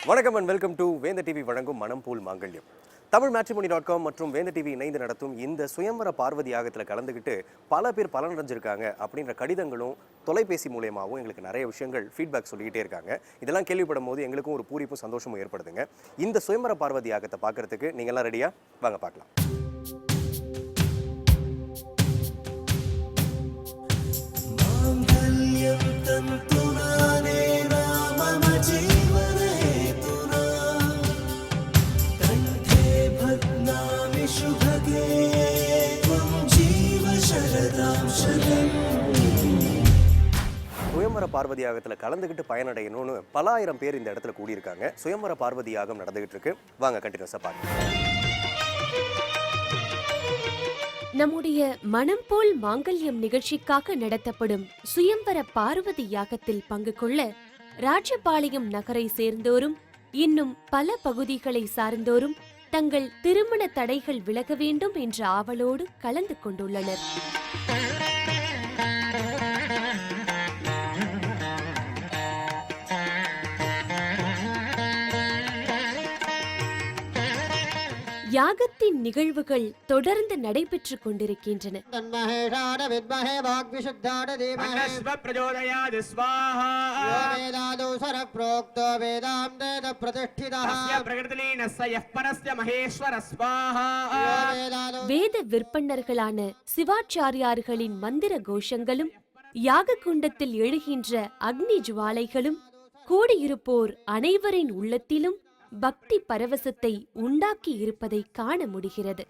வணக்கம் and welcome to Vendha TV வழங்கும் மனம் போல் மாங்கல்யம். தமிழ் matrimony.com மற்றும் வேந்த டிவி இணைந்து நடத்தும் இந்த சுயம்பர பார்வதி யாகத்தில் கலந்துக்கிட்டு பல பேர் பலனடைஞ்சிருக்காங்க அப்படின்ற கடிதங்களும் தொலைபேசி மூலமாகவும் எங்களுக்கு நிறைய விஷயங்கள் ஃபீட்பேக் சொல்லிக்கிட்டே இருக்காங்க. இதெல்லாம் கேள்விப்படும் போது எங்களுக்கும் ஒரு பூரிப்பும் சந்தோஷமும் ஏற்படுதுங்க. இந்த சுயம்பர பார்வதி யாகத்தை பார்க்கறதுக்கு நீங்கள்லாம் ரெடியா? வாங்க பார்க்கலாம். சுயம்பர பார்வதி யாகத்தில் கலந்துக்கிட்டு பயனடையணும்னு பல ஆயிரம் பேர் இந்த இடத்துல கூடியிருக்காங்க. சுயம்பர பார்வதி யாகம் நடந்துகிட்டு இருக்கு. வாங்க கண்டினியூஸா பார்க்கலாம். நம்முடைய மனம் போல் மாங்கல்யம் நிகழ்ச்சிக்காக நடத்தப்படும் சுயம்பர பார்வதி யாகத்தில் பங்கு கொள்ள ராஜபாளையம் நகரை சேர்ந்தோரும் இன்னும் பல பகுதிகளை சார்ந்தோரும் தங்கள் திருமண தடைகள் விலக வேண்டும் என்ற ஆவலோடு கலந்து கொண்டுள்ளனர். யாகத்தின் நிகழ்வுகள் தொடர்ந்து நடைபெற்றுக் கொண்டிருக்கின்றன. வேத விற்பன்னர்களான சிவாச்சாரியார்களின் மந்திர கோஷங்களும் யாக குண்டத்தில் எழுகின்ற அக்னி ஜுவாலைகளும் கூடியிருப்போர் அனைவரின் உள்ளத்திலும் பக்தி பரவசத்தை உண்டாக்கி இருப்பதை காண முடிகிறது.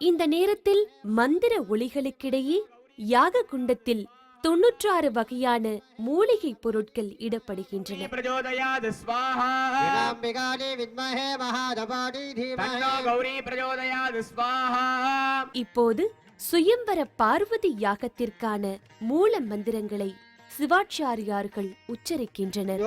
இந்த நேரத்தில் மந்திர ஒலிகளுக்கிடையே யாக குண்டத்தில் 96 வகையான மூலிகை பொருட்கள் இடப்படுகின்றன. இப்போது சுயம்பர பார்வதி யாகத்திற்கான மூல மந்திரங்களை சிவாச்சாரியார்கள் உச்சரிக்கின்றனர்.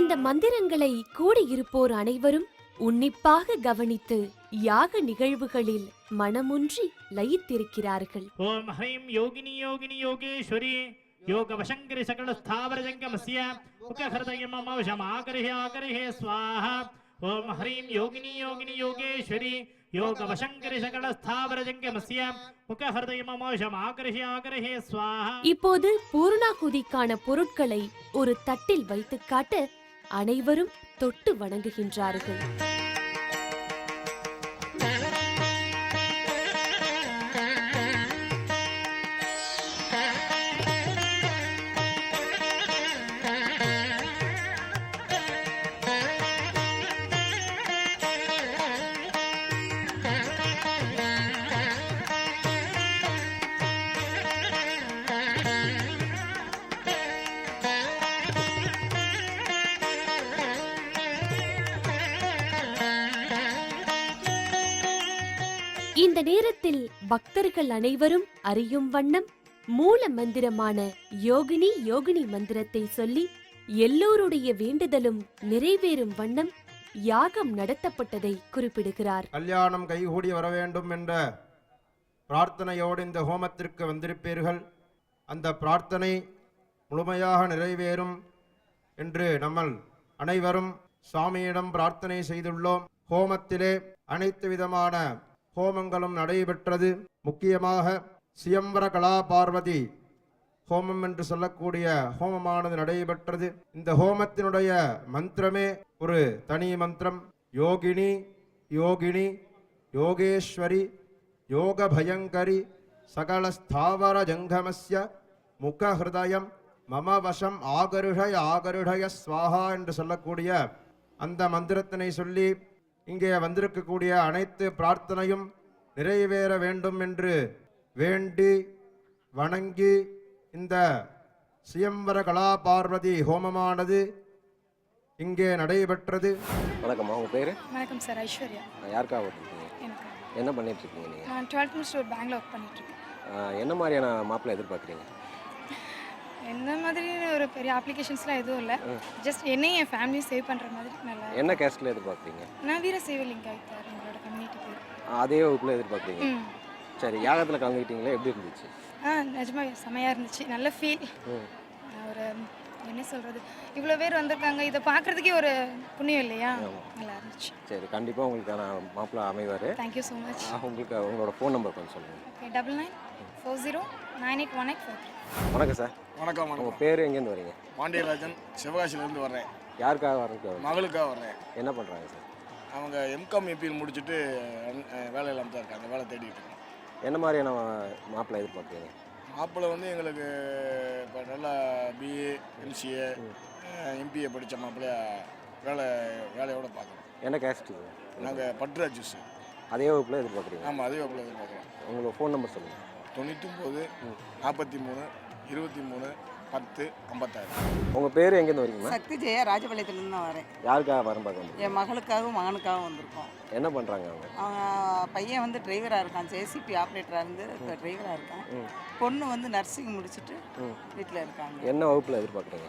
இந்த மந்திரங்களை கூடியிருப்போர் அனைவரும் உன்னிப்பாக கவனித்து யாக நிகழ்வுகளில் மனமுன்றி லயித்திருக்கிறார்கள். ஓம் ஹ்ரீம் யோகினி யோகினி யோகேஸ்வரி யோக வசங்கரி சகல ஸ்தாவர ஜங்கமஸ்ய முக ஹிருதயம் மமவசம் ஆகர்ஹே ஆகர்ஹே ஸ்வாஹா. ஓம் ஹ்ரீம் யோகினி யோகினி யோகேஸ்வரி யோக வசங்கரி சகல ஸ்தாவர ஜங்கமஸ்ய முக ஹிருதயம் மமவசம் ஆகர்ஹே ஆகர்ஹே ஸ்வாஹா. இப்போது பூர்ணாகுதிக்கான பொருட்களை ஒரு தட்டில் வைத்து காட்ட அனைவரும் தொட்டு வணங்குகின்றார்கள். இந்த நேரத்தில் பக்தர்கள் அனைவரும் அறியும் வண்ணம் மூல மந்திரமான யோகினி யோகினி மந்திரத்தை சொல்லி எல்லோருடைய வேண்டுதலும் நிறைவேறும் வண்ணம் யாகம் நடத்தப்பட்டதை குறிப்பிடுகிறார். கல்யாணம் கைகூடி வர வேண்டும் என்ற பிரார்த்தனையோடு இந்த ஹோமத்திற்கு வந்திருப்பீர்கள். அந்த பிரார்த்தனை முழுமையாக நிறைவேறும் என்று நம்ம அனைவரும் சுவாமியிடம் பிரார்த்தனை செய்துள்ளோம். ஹோமத்திலே அனைத்து விதமான ஹோமங்களும் நடைபெற்றது. முக்கியமாக சுயம்பர கலா பார்வதி ஹோமம் என்று சொல்லக்கூடிய ஹோமமானது நடைபெற்றது. இந்த ஹோமத்தினுடைய மந்திரமே ஒரு தனி மந்திரம். யோகினி யோகினி யோகேஸ்வரி யோக பயங்கரி சகல ஸ்தாவர ஜங்கமஸ்ய முக ஹிருதயம் மம வசம் ஆகருஷய ஆகருஷய ஸ்வாஹா என்று சொல்லக்கூடிய அந்த மந்திரத்தினை சொல்லி இங்கே வந்திருக்கக்கூடிய அனைத்து பிரார்த்தனையும் நிறைவேற வேண்டும் என்று வேண்டி வணங்கி இந்த சுயம்வர கலா பார்வதி ஹோமமானது இங்கே நடைபெற்றது. வணக்கம்மா, உங்கள் பேர்? வணக்கம் சார், ஐஸ்வர்யா. யாருக்காக இருக்கீங்க? எனக்கு என்ன பண்ணிட்டு இருக்கீங்க நீங்கள்? நான் 12th முடிச்சுட்டு ஒரு பேங்க்ல ஒர்க் பண்ணிட்டு இருக்கேன். என்ன மாதிரியான மாப்பிள்ளை எதிர்பார்க்குறீங்க? என்ன மாதிரி ஒரு பெரிய அப்ளிகேஷன்ஸ்லாம் எதுவும் இல்லை, ஜஸ்ட் என்னையும் என் ஃபேமிலியும் சேவ் பண்ணுற மாதிரி நல்லா. என்ன கேஸ்ட்டில் எதிர்பார்க்குறீங்க? நான் வீர சேவலிங்காய்த்தார் எங்களோட கம்யூனிட்டி பேர். அதே வகுப்பில் எதிர்பார்க்குறீங்க? சரி, யாகத்தில் கலந்துக்கிட்டீங்களா? எப்படி இருந்துச்சு? நிஜமாக செமையாக இருந்துச்சு, நல்ல ஃபீல். ஒரு என்ன சொல்கிறது, இவ்வளோ பேர் வந்திருக்காங்க, இதை பார்க்குறதுக்கே ஒரு புண்ணியம் இல்லையா, நல்லா இருந்துச்சு. சரி, கண்டிப்பாக உங்களுக்கான மாப்பிள்ளை அமைவார். Thank you so much. உங்களுக்கு உங்களோட ஃபோன் நம்பர் கொஞ்சம் சொல்லுங்கள். ஓகே, 9940981843. வணக்கம் சார். வணக்கம். உங்கள் பேர் எங்கேருந்து வரீங்க? பாண்டியராஜன், சிவகாசியிலேருந்து வர்றேன். யாருக்காக வரீங்க? மகளுக்காக வர்றேன். என்ன பண்ணுறாங்க சார்? அவங்க எம்காம் எம்பிஎல் முடிச்சுட்டு வேலை இல்லாமல் தான் இருக்காங்க, வேலை தேடிட்டு இருக்காங்க. என்ன மாதிரியான மாப்பிள்ளை எதிர்பார்க்குறீங்க? மாப்பிள்ளை வந்து எங்களுக்கு இப்போ நல்லா பிஏ, எம்சிஏ, எம்பிஏ படித்த மாப்பிள்ளைய வேலையோடு பார்க்குறோம். என்ன கேஸ்ட்? நாங்கள் பட்ரா ஜூஸ். அதே வகுப்பில் எதிர்பார்க்குறீங்க? ஆமாம், அதே வகுப்பில் எதிர்பார்க்குறோம். உங்களோட ஃபோன் நம்பர் சொல்லுங்கள். 99 43 23 10 56. உங்கள் பேர் எங்கேருந்து வரீங்களா? சக்தி ஜெயா, ராஜபாளையத்துலேருந்து தான் வரேன். யாருக்காக வரம் பார்க்க வந்தீங்க? என் மகளுக்காகவும் மகனுக்காகவும் வந்திருக்கோம். என்ன பண்ணுறாங்க அவங்க? அவங்க பையன் வந்து டிரைவராக இருக்கான், ஜேசிபி ஆப்ரேட்டராக இருந்து டிரைவராக இருக்கான். பொண்ணு வந்து நர்சிங் முடிச்சுட்டு வீட்டில் இருக்காங்க. என்ன வகுப்பில் எதிர்பார்க்குறீங்க?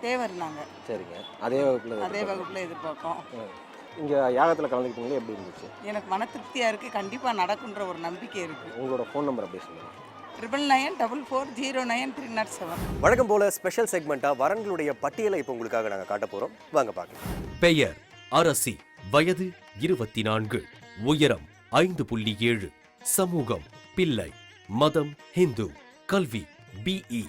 தேவர் நாங்கள். சரிங்க, அதே வகுப்பில் அதே வகுப்பில் எதிர்பார்க்கோம். இங்கே யாகத்தில் கலந்துக்கிட்டீங்களே, எப்படி இருந்துச்சு? எனக்கு மன திருப்தியாக இருக்குது, கண்டிப்பாக நடக்குன்ற ஒரு நம்பிக்கை இருக்குது. உங்களோட ஃபோன் நம்பர் அப்படியே சொல்லுங்கள். 9944090307. வழக்கம் போல ஸ்பெஷல் செக்மெண்ட்டாக வரன்களுடைய பட்டியலை இப்போ உங்களுக்காக நாங்கள் காட்ட போகிறோம். வாங்க பார்க்கலாம். பெயர் அரசி, வயது 24, உயரம் 5.7, சமூகம் பிள்ளை, மதம் ஹிந்து, கல்வி BE,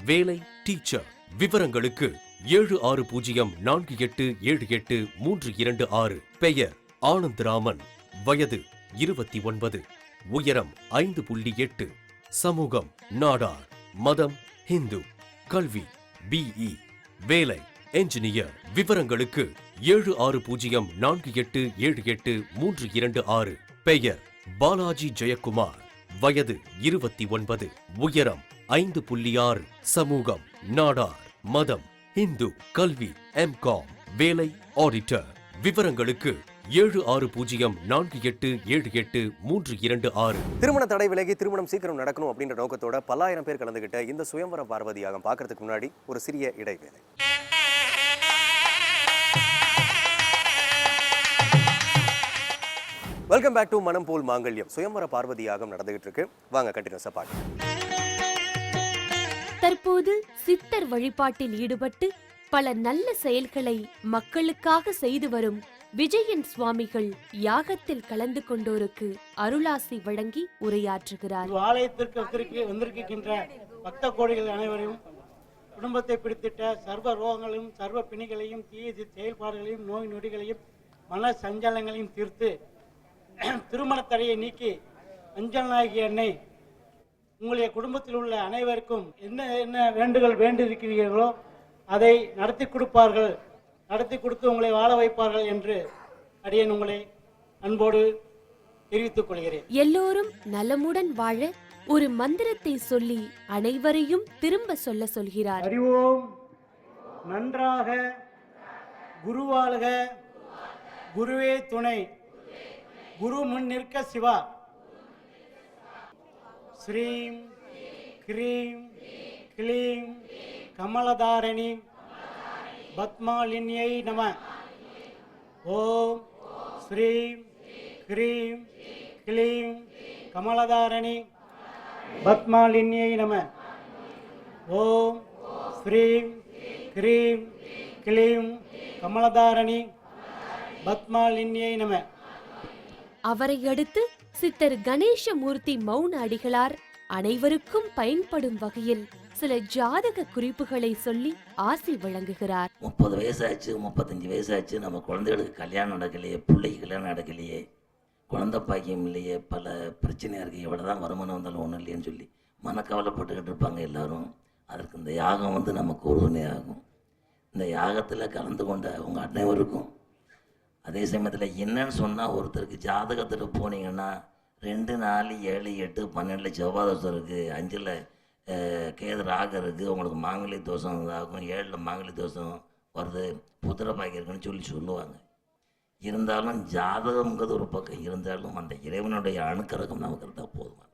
வேலை டீச்சர். விவரங்களுக்கு 7604878326. பெயர் ஆனந்தராமன், வயது 29, உயரம் 5.8, சமூகம் நாடார், மதம் ஹிந்து, கல்வி BE, வேலை என்ஜினியர். விவரங்களுக்கு 7604878326. பெயர் பாலாஜி ஜெயக்குமார், வயது 29, உயரம் 5.6, சமூகம் நாடார், மதம் ஹிந்து, கல்வி MCom, வேலை ஆடிட்டர். விவரங்களுக்கு 7604878326. திருமண தடை விலகி திருமணம் சீக்கிரம் நடக்கணும் அப்படின்ற நோக்கத்தோட பல்லாயிரம் பேர் கலந்துகிட்ட இந்த சுயம்வர பார்வதி யாகம் பார்க்கறதுக்கு முன்னாடி ஒரு சிறிய இடைவேளை. வெல்கம் பேக் டு மனம் போல் மாங்கல்யம். சுயம்வர பார்வதி யாகம் நடந்துகிட்டு இருக்கு. வாங்க கண்டினியூஸா பார்க்கலாம். தற்போது சித்தர் வழிபாட்டில் ஈடுபட்டு பல நல்ல செயல்களை மக்களுக்காக செய்து வரும் விஜயன் சுவாமிகள் யாகத்தில் கலந்து கொண்டோருக்கு அருளாசி வழங்கி உரையாற்றுகிறார். ஆலயத்திற்கு வந்திருக்கின்ற பக்த கோடிகள் அனைவரையும் குடும்பத்தை பிடித்திட்ட சர்வ ரோகங்களையும் சர்வ பிணிகளையும் தீய செயல்பாடுகளையும் நோய் நொடிகளையும் மன சஞ்சலங்களையும் தீர்த்து திருமண தடையை நீக்கி அஞ்சனாகிய அன்னை உங்களுடைய குடும்பத்தில் உள்ள அனைவருக்கும் என்ன என்ன வேண்டுகள் வேண்டியிருக்கிறீர்களோ அதை நடத்தி கொடுப்பார்கள், நடத்தி கொடுத்து உங்களை வாழ வைப்பார்கள் என்று அடியேன் உங்களை அன்போடு தெரிவித்துக் கொள்கிறேன். எல்லோரும் நலமுடன் வாழ ஒரு மந்திரத்தை சொல்லி அனைவரையும் திரும்ப சொல்ல சொல்கிறார். அறிவோம் நன்றாக, குருவாழ்க, குருவே துணை, குரு முன் நிற்க சிவா, ஸ்ரீம் கிரீம் கிளீம் கமலதாரணி பத்மாலின்யை நம. ஓம் ஸ்ரீம் கிரீம் கிளீம் கமலதாரணி பத்மாலின்யை நம. ஓம் ஸ்ரீம் கிரீம் கிளீம் கமலதாரணி பத்மாலின்யை நம. அவரை அடுத்து சித்தர் கணேசமூர்த்தி மௌன அடிகளார் அனைவருக்கும் பயன்படும் வகையில் சில ஜாதக குறிப்புகளை சொல்லி ஆசி வழங்குகிறார். 30 வயசாச்சு, 35 வயசாச்சு, நம்ம குழந்தைகளுக்கு கல்யாணம் நடக்கலையே, பிள்ளைக்கு கல்யாணம் நடக்கலையே, குழந்தை பாக்கியம் இல்லையே, பல பிரச்சனையாக இருக்குது, எவ்வளோதான் வருமானம் வந்தாலும் ஒன்றும் இல்லைன்னு சொல்லி மனக்கவலைப்பட்டுக்கிட்டு இருப்பாங்க எல்லாரும். அதற்கு இந்த யாகம் வந்து நமக்கு உறுதுணையாகும். இந்த யாகத்தில் கலந்து கொண்ட உங்கள் அனைவருக்கும், அதே சமயத்தில் என்னன்னு சொன்னால், ஒருத்தருக்கு ஜாதகத்தில் போனீங்கன்னா 2, 4, 7, 8, 12 செவ்வாய் தோஷம் இருக்குது, 5ல் கேது ராகம் இருக்குது, உங்களுக்கு மாங்கலி தோஷம் ஆகும், 7ல் மாங்கலி தோஷம் வருது, புத்திர பாக்கியம் இருக்குன்னு சொல்லுவாங்க. இருந்தாலும் ஜாதகங்கிறது ஒரு பக்கம் இருந்தாலும் அந்த இறைவனுடைய அணுக்கரகம் நமக்கு இருந்தால் போதுமா.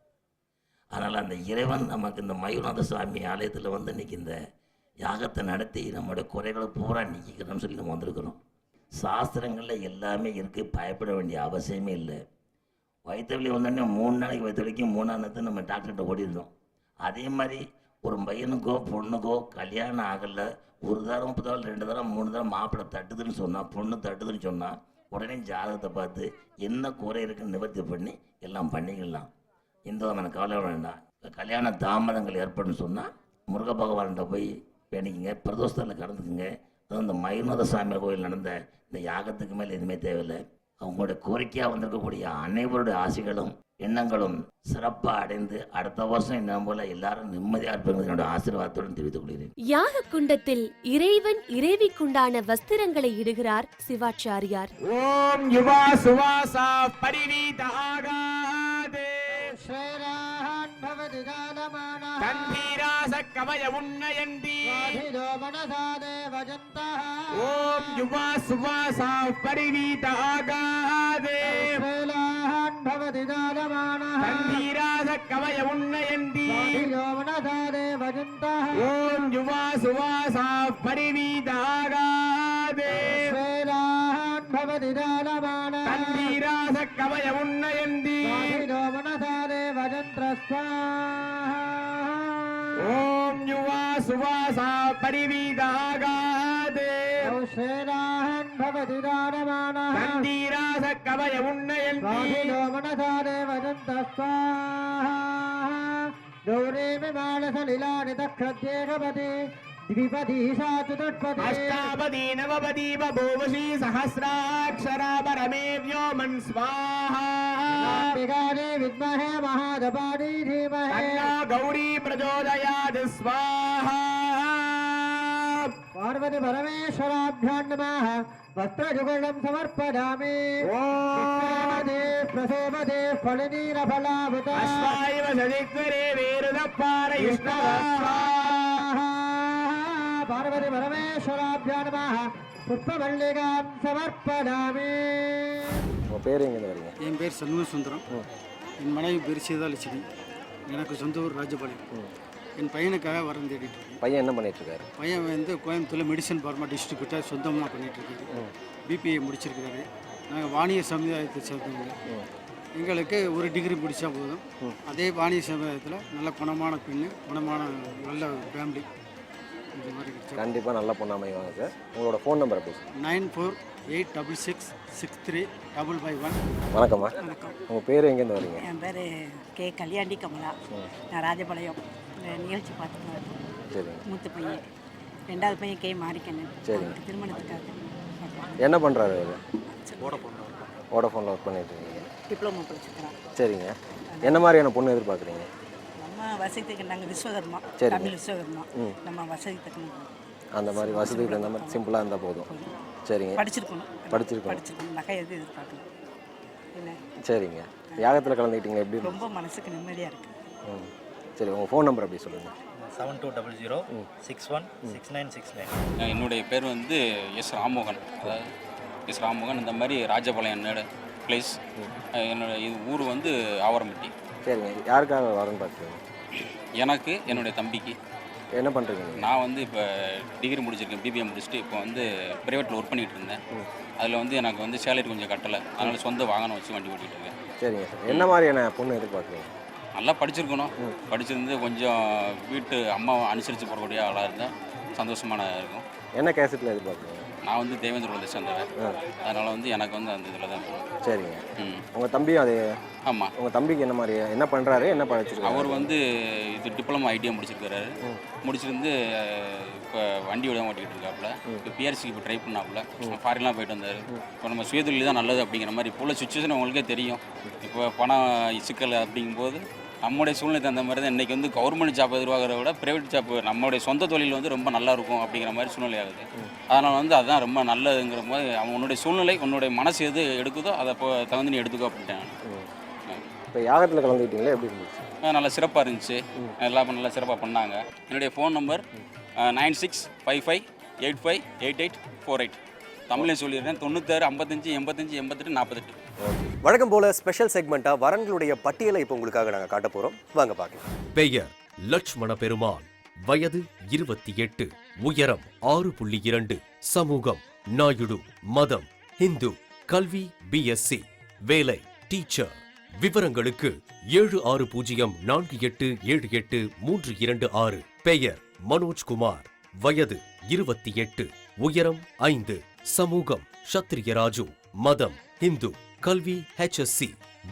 அதனால் அந்த இறைவன் நமக்கு இந்த மயூரநாத சுவாமி ஆலயத்தில் வந்து இன்றைக்கி இந்த யாகத்தை நடத்தி நம்மளுடைய குறைகளை பூரா நீக்கிக்கிறோம்னு சொல்லி நம்ம வந்திருக்கிறோம். சாஸ்திரங்களில் எல்லாமே இருக்குது, பயப்பட வேண்டிய அவசியமே இல்லை. வயிற்று வலி வந்தோடனே 3 நாளைக்கு வயிற்று வலிக்கும், 3ஆம் நாள் நம்ம டாக்டர்கிட்ட ஓடிடுறோம். அதே மாதிரி ஒரு பையனுக்கோ பொண்ணுக்கோ கல்யாணம் ஆகலை, 1 தரம் 2 தரம் 2 தரம் 3 தரம் மாப்பிள்ளை தட்டுதுன்னு சொன்னால், பொண்ணு தட்டுதுன்னு சொன்னால், உடனே ஜாதகத்தை பார்த்து என்ன குறை இருக்குன்னு நிவர்த்தி பண்ணி எல்லாம் பண்ணிக்கலாம். எந்த விதமான கவலை வேண்டாம். கல்யாண தாமதங்கள் ஏற்படுன்னு சொன்னால் முருக பகவான்கிட்ட போய் வேணிக்குங்க, பிரதோஷத்தில் கலந்துக்குங்க. அதுவும் இந்த மயூரநாத சுவாமி கோயில் நடந்த இந்த யாகத்துக்கு மேலே எதுவுமே தேவையில்லை. அவங்களுடைய கோரிக்கையாக வந்திருக்கக்கூடிய அனைவருடைய ஆசைகளும் எண்ணங்களும் சிறப்பாக அடைந்து அடுத்த வருஷம் என்ன போல எல்லாரும் நிம்மதியாக இருப்பது என்னோட ஆசீர்வாதத்துடன் தெரிவித்துக் கொள்கிறேன். யாக குண்டத்தில் இறைவன் இறைவிக்குண்டான வஸ்திரங்களை இடுகிறார் சிவாச்சாரியார். ஓம் யுவா சுவாசா பரிவீத ஆகாதே கம்பீராச கவய உன்னயந்தி ஓம் யுவா சுவாசா பரிவீத ஆகாதே கம்பீராச கவய உன்னயந்தி ஓம் யுவா சுவாசா பரிவீத ஆகாதே கம்பீராச கவய உன்னயந்தி ஓம் யுவா சுவாசா பரிவீதாகாதே கந்தீராச கவய உன்னயந்தி அஷ்டாபதி நவபதி பபூவசி சஹஸ்ராட்சரா பரமே வ்யோமன் ஸ்வாஹா வித்மஹே மகாதபாடி தீமஹே கௌரி பிரச்சோதயாத் ஸ்வாஹா பார்வதி பரமேஸ்வராभ्यां நமः வஸ்த்ரஜுகலம் சமர்ப்பயாமி ஓம் பிரசோபதே ஃபலநீரஃபலாவத அஸ்வாயவ சதித்வரே வேருதப்பாரயுஷ்ணவா பார்வதி பரமேஸ்வராभ्यां நமः புஷ்பமல்லிகாம் சமர்ப்பயாமி. உங்கள் பேர் எங்கே வரீங்க? என் பேர் சண்முக சுந்தரம். என் மனைவி பேர் சீதாலட்சுமி. எனக்கு சொந்த ஊர் ராஜபாளையம். என் பையனுக்காக வரம் தேடிட்டு இருக்கேன். பையன் என்ன பண்ணிட்டுருக்காரு? பையன் வந்து கோயம்புத்தூரில் மெடிசன் ஃபார்மா டிஸ்ட்ரிபியூட்டர் சொந்தமாக பண்ணிகிட்ருக்காரு. பிபிஏ முடிச்சிருக்கிறாரு. நாங்கள் வாணிய சமுதாயத்தை சேர்ந்தவங்க. எங்களுக்கு ஒரு டிகிரி முடித்தா போதும். அதே வாணிய சமுதாயத்தில் நல்ல குணமான பெண்ணு, குணமான நல்ல ஃபேமிலி இந்த மாதிரி கண்டிப்பாக நல்ல பொண்ணு அமைவாங்க சார். உங்களோட ஃபோன் நம்பர் எப்படி சார்? 9486635551. வணக்கம்மா. உங்கள் பேர் எங்கேருந்து வரீங்க? என் பேர் கே கல்யாண்டி கமலா. நான் ராஜபாளையம் நிகழ்ச்சி பார்த்துட்டு சரி. மூத்த பையன், 2வது பையன் கே மாரிக்கண்ணன். சரி. திருமணத்துக்காக என்ன பண்ணுறாரு? வோடஃபோனில் ஒர்க் பண்ணிட்டு இருக்கீங்க. டிப்ளமோ படிச்சிருக்கிறான். சரிங்க. என்ன மாதிரியான பொண்ணு எதிர்பார்க்குறீங்க? நம்ம வசதிக்கு நாங்கள் விஸ்வகர்மா, தமிழ் விஸ்வகர்மா. நம்ம வசதி தக்கணும், அந்த மாதிரி வசதிக்கு தகுந்த மாதிரி சிம்பிளாக இருந்தால் போதும். சரிங்க. படிச்சிருக்கணும். நகை எது எதிர்பார்க்கணும் என்ன? சரிங்க. யாகத்தில் கலந்துக்கிட்டீங்க, எப்படி ரொம்ப மனசுக்கு நிம்மதியாக இருக்குது. சரி, உங்கள் ஃபோன் நம்பர் அப்படி சொல்லுங்கள். 7200616969. என்னுடைய பேர் வந்து எஸ் ராமோகன். அதாவது எஸ் ராமோகன். இந்த மாதிரி ராஜபாளையம் என்னோட பிளேஸ். என்னோட இது ஊர் வந்து ஆவரம்பட்டி. சரிங்க. யாருக்காக வரேன்னு பார்த்துக்கோங்க? எனக்கு, என்னுடைய தம்பிக்கு. என்ன பண்ணுறீங்க? நான் வந்து இப்போ டிகிரி முடிச்சிருக்கேன், பிபிஏ முடிச்சுட்டு இப்போ வந்து ப்ரைவேட்டில் ஒர்க் பண்ணிகிட்டு இருந்தேன். அதில் வந்து எனக்கு வந்து சேலரி கொஞ்சம் கட்டலை, அதனால் சொந்த வாகனம் வச்சு வண்டி ஓட்டிகிட்டு இருக்கேன். சரிங்க சார். என்ன மாதிரியான பொண்ணு எதிர்பார்க்குறீங்க? நல்லா படிச்சிருக்கணும். படிச்சிருந்து கொஞ்சம் வீட்டு அம்மாவை அனுசரித்து போகக்கூடிய ஆளாக இருந்தால் சந்தோஷமான இருக்கும். என்ன கேசட்டில் எதிர்பார்க்குறீங்க? நான் வந்து தேவேந்திர குலத்தை சேர்ந்தவன். அதனால் வந்து எனக்கு வந்து அந்த இதில் தான். சரிங்க. உங்கள் தம்பியும் அது? ஆமாம். உங்கள் தம்பிக்கு என்ன மாதிரி, என்ன பண்ணுறாரு, என்ன படிச்சிருக்காரு? அவர் வந்து இது டிப்ளமோ ஐடியா முடிச்சிருக்காரு. முடிச்சிருந்து இப்போ வண்டி விட ஓட்டிகிட்டு இருக்காப்புல. இப்போ பிஆர்சிக்கு இப்போ ட்ரை பண்ணாப்புல. ஃபாரின்லாம் போயிட்டு வந்தார். இப்போ நம்ம சுயதொழில் தான் நல்லது அப்படிங்கிற மாதிரி இப்போ உள்ள சுச்சுவேஷன் உங்களுக்கே தெரியும். இப்போ பணம் சிக்கல் அப்படிங்கும்போது நம்முடைய சூழ்நிலை தகுந்த மாதிரி தான் இன்றைக்கி வந்து கவர்மெண்ட் ஜாப் எதிர்பார்க்கறத விட ப்ரைவேட் ஜாப் நம்மளுடைய சொந்த தொழில் வந்து ரொம்ப நல்லா இருக்கும் அப்படிங்கிற மாதிரி சூழ்நிலை ஆகுது. அதனால் வந்து அதுதான் ரொம்ப நல்லதுங்கிற போது அவன் உன்னுடைய சூழ்நிலை உன்னுடைய மனசு எது எடுக்குதோ அதை தகுந்து நீ எடுத்துக்கோ அப்படின்ட்டேன். இப்போ யாகத்தில் கலந்துக்கிட்டீங்களே எப்படி இருந்துச்சு? நல்லா சிறப்பாக இருந்துச்சு. எல்லாம் நல்லா சிறப்பாக பண்ணாங்க. என்னுடைய ஃபோன் நம்பர் 9655858848. தமிழ்லையும் சொல்லிடுறேன். 96 55 85 88 48. வழக்கம் போல ஸ்பெஷல் செக்மெண்ட்டாக வரன்களுடைய பட்டியலை இப்போ உங்களுக்காக நாங்கள் காட்ட போகிறோம். வாங்க பார்க்கலாம். பெயர் லட்சுமண பெருமாள், வயது 28, உயரம் 6.2, சமூகம் நாயுடு, மதம் இந்து, கல்வி BSc, வேலை டீச்சர். விவரங்களுக்கு 7604878326. பெயர் மனோஜ்குமார், வயது 28, உயரம் 5, சமூகம் சத்திரியராஜு, மதம் இந்து, கல்வி HSC,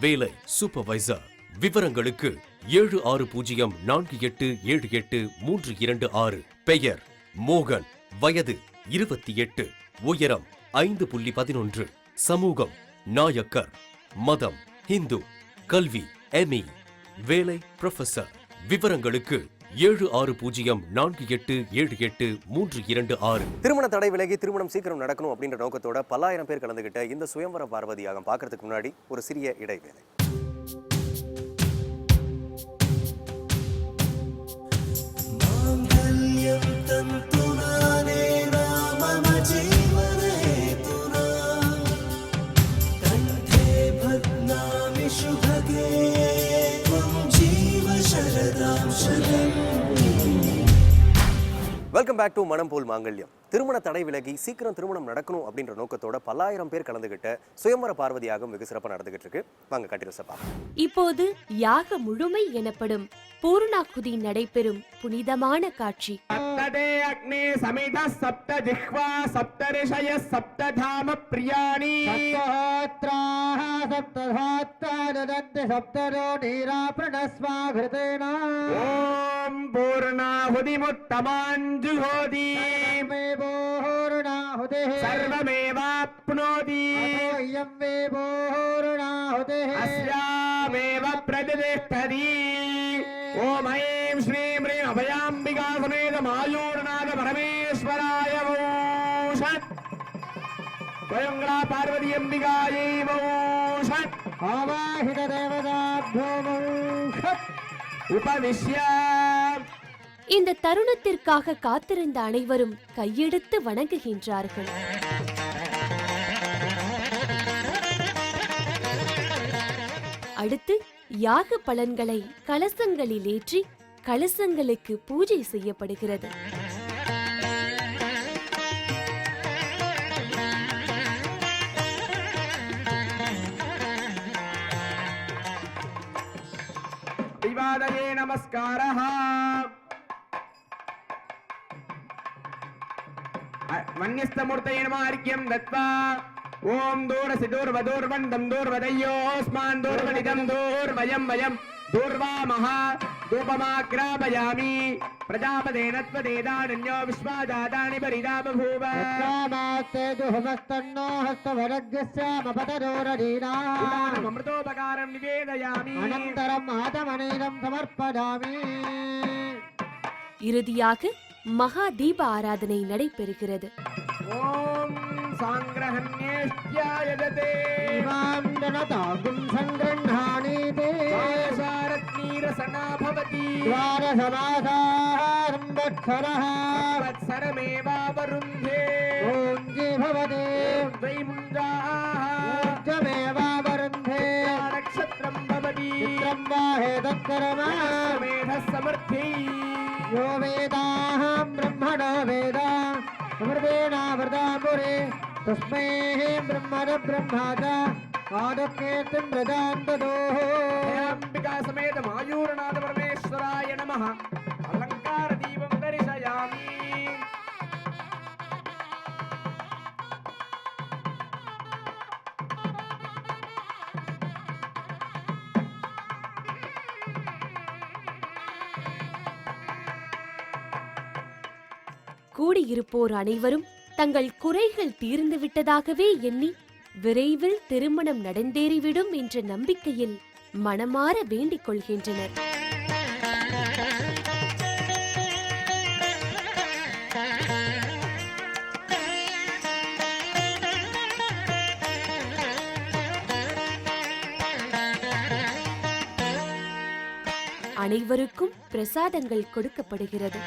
வேலை சூப்பர்வைசர். விவரங்களுக்கு 7604878326. பெயர் மோகன், வயது 28, உயரம் 5.11, சமூகம் நாயக்கர், மதம் இந்து, கல்வி ME, வேலை ப்ரொஃபசர். விவரங்களுக்கு 7604878326. திருமண தடை விலகி திருமணம் சீக்கிரம் நடக்கணும் அப்படின்ற நோக்கத்தோட பல்லாயிரம் பேர் கலந்துகிட்ட இந்த சுயம்வர பார்வதி யாகம் பார்க்கறதுக்கு முன்னாடி ஒரு சிறிய இடைவேளை. வெல்கம் பேக் டு மனம் போல் மாங்கல்யம். திருமண தடை விலகி சீக்கிரம் திருமணம் நடக்கணும் அப்படின்ற நோக்கத்தோட பல்லாயிரம் பேர் கலந்துகிட்ட சுயம்வர பார்வதி யாகம் வெகு சிறப்பாக நடந்துகிட்டு இருக்கு. வாங்க கண்டினியூஸா பார்க்கலாம். இப்போது யாக முழுமை எனப்படும் பூர்ணாகுதி நடைபெறும் புனிதமான காட்சி. அக்னே சமித சப்த ஜிஹ்வா சப்த ரிஷய சப்த தாம பிரியாணி சப்தஹோத்ராஹ சப்தஹோத்ராதத் சப்தரோடீரா பிரணஸ்வாகிருதேன ஓம் பூர்ணாஹுதி முத்தமாஞ்சுஹோதி மே பூர்ணாஹுதி சர்வமேவாப்னோதி அயம் மே பூர்ணாஹுதி அஸ்யாமேவ பிரதிஷ்டதி. ஓம் ஐம் ஸ்ரீம் ஹ்ரீம் அபயாம்பிகா சமேத மாயூரநாத பரமேஸ்வராய வௌஷத். ஸ்வயங்களா பார்வதி அம்பிகாயை வௌஷத். ஆவாஹித தேவதாப்யோ வௌஷத். உபவிஷ்ய. இந்த தருணத்திற்காக காத்திருந்த அனைவரும் கையெடுத்து வணங்குகின்றார்கள். அடுத்து யாக பலன்களை கலசங்களில் ஏற்றி கலசங்களுக்கு பூஜை செய்யப்படுகிறது. விவாதயே நமஸ்காரஹ. மன்யஸ்தமூர்த்தயே நம அர்க்யம் தத்வா. ஓம் தூரசி தூர்வதூர்வந்தம் தூர்வதையோஸ்மான் தூர்வனிதம் தூர்வயம் வயம் தூர்வாமஹ தூபமாக்ராபயாமி. பிரஜாபதேன த்வதேதானன்யோ விஸ்வாஜாதானி பரிதா பபூவ. காமாஸ்தே துஹமஸ்தன்னோ ஹஸ்தவரஜ்யஸ்யாமபதரோரதீனா. உதானம் அமிர்தோபகாரம் நிவேதயாமி. அனந்தரம் ஆதமனேனம் சமர்ப்பயாமி. இறுதியாக மகா தீப ஆராதனை நடைபெறுகிறது. ஓம் சாங்கிரஹண்யேஷ்யாயததே இமாம் ஜனதாகும் சங்கிரஹாணீதே சாரத்நீரசனா பவதி துவாரசமாசாரம் வத்சரஹ வத்சரமேவாவருந்தே ஓங்கி பவதே வைமுஞ்சாஹ ஊர்ஜமேவாவருந்தே நக்ஷத்ரம் பவதி சித்ரம் வாஹேதக்கரமா மேதः சமர்த்தி யோ வேதாஹம் பிரம்மணோ வேதா அமிர்தேனாவிரதாம்புரே தஸ்மை பிரம்மண பிரம்மாதா ஆதக்கேர்த்தம் பிரதாந்ததோஹ. அம்பிகா சமேத மாயூரநாத பரமேஸ்வராய நமः. அலங்கார தீபம் தரிசயாமி. கூடியிருப்போர் அனைவரும் தங்கள் குறைகள் தீர்ந்துவிட்டதாகவே எண்ணி விரைவில் திருமணம் நடந்தேறிவிடும் என்ற நம்பிக்கையில் மனமாற வேண்டிக் கொள்கின்றனர். அனைவருக்கும் பிரசாதங்கள் கொடுக்கப்படுகிறது.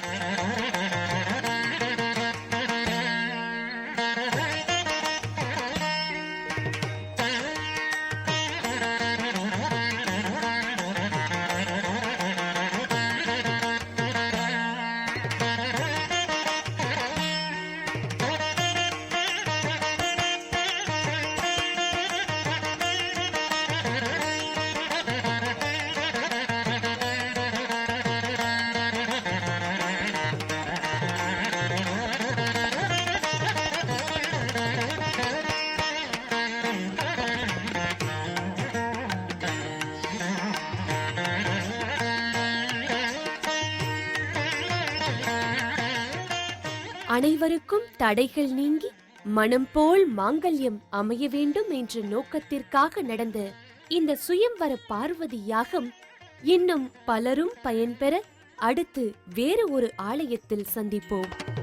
அனைவருக்கும் தடைகள் நீங்கி மனம் போல் மாங்கல்யம் அமைய வேண்டும் என்ற நோக்கத்திற்காக நடந்த இந்த சுயம்வர பார்வதி யாகம் இன்னும் பலரும் பயன்பெற அடுத்து வேறு ஒரு ஆலயத்தில் சந்திப்போம்.